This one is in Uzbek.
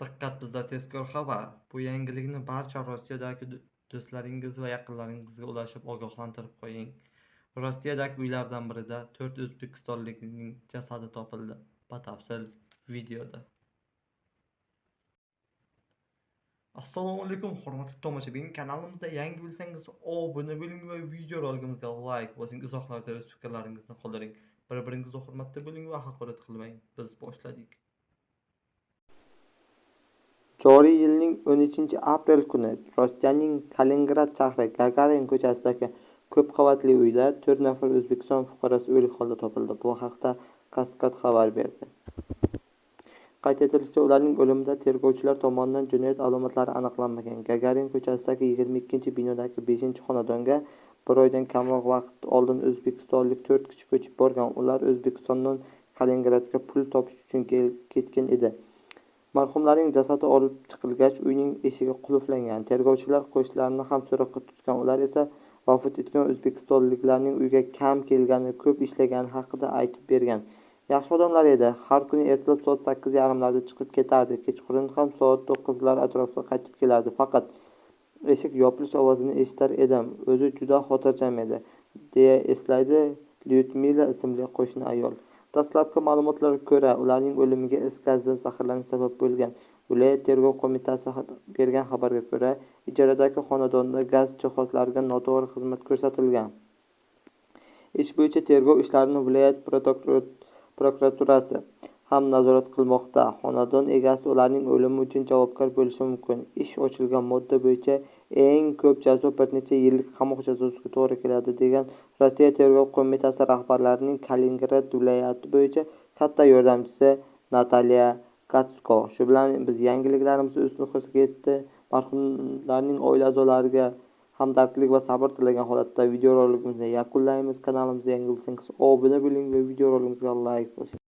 Diqqat, bizda tezkor xabar! Bu yangilikni barcha Rossiyadagi do'stlaringiz va yaqinlaringizga ulashib ogohlantirib qo'ying. Rossiyadagi uylardan birida 4 o'zbekistonlikning jasadi topildi. Batafsil videoda. Assalomu alaykum, hurmatli tomoshabin. Kanalimizda yangi bo'lsangiz, obuna bo'ling va videoroligimizga like bosing. Izohlarda o'z fikrlaringizni qoldiring. Bir-biringizga hurmatli bo'ling va haqorat qilmang. Biz boshladik. Joriy yilning 13-aprel kuni Rossiyaning Kaliningrad shahri Gagarin ko'chasidagi ko'p qavatli uyda 4 nafar O'zbekiston fuqarosi o'lik holda topildi. Bu haqda Kaskad xabar berdi. Qayd etilishicha, ularning o'limida tergovchilar tomonidan jinoyat alomatlari aniqlanmagan. Gagarin ko'chasidagi 22-binodagi 5-xonadonga bir oydan kamroq vaqt oldin o'zbekistonlik 4 kishi ko'chib borgan. Ular O'zbekistondan Kaliningradga pul topish uchun ketgan edi. Marhumlarning jasadi olib chiqilgach, uyning eshigi qulflangan. Tergovchilar qo'shnilarni ham so'roqqa tutgan. Ular esa vafot etgan o'zbekistonliklarning uyga kam kelgani, ko'p ishlagani haqida aytib bergan. Yaxshi odamlar edi. Har kuni ertalab soat 8:30larda chiqib ketardi. Kechqurun ham soat 9lar atrofida qaytib kelardi. Faqat eshik yopilish ovozini eshitar edim. O'zi juda xotirjam edi, deya eslaydi Lyudmila ismli qo'shni ayol. Dastlabki ma'lumotlarga ko'ra, ularning o'limiga is gazidan zaharlanish sabab bo'lgan. Viloyat tergov qo'mitasi bergan xabarga ko'ra, ijaradagi xonadonda gaz jihozlariga noto'g'ri xizmat ko'rsatilgan. Ish bo'yicha tergov ishlarini viloyat prokuraturasi ham nazorat qilmoqda. Xonadon egasi ularning o'limi uchun javobgar bo'lishi mumkin. Ish ochilgan modda bo'yicha eng ko'p jazo bir necha yillik qamoq jazosiga to'g'ri keladi, degan Rossiya tergov qo'mitasi rahbarining Kaliningrad viloyati bo'yicha katta yordamchisi Natalya Gatsko. Shu bilan biz yangiliklarimiz o'z nihoyasiga yetdi. Marhumlarning oila a'zolariga hamdardlik va sabr tilagan holatda videorolikimizni yakunlaymiz. Kanalimizga yangi bo'lsangiz obuna bo'ling va videoroligimizga like bosing.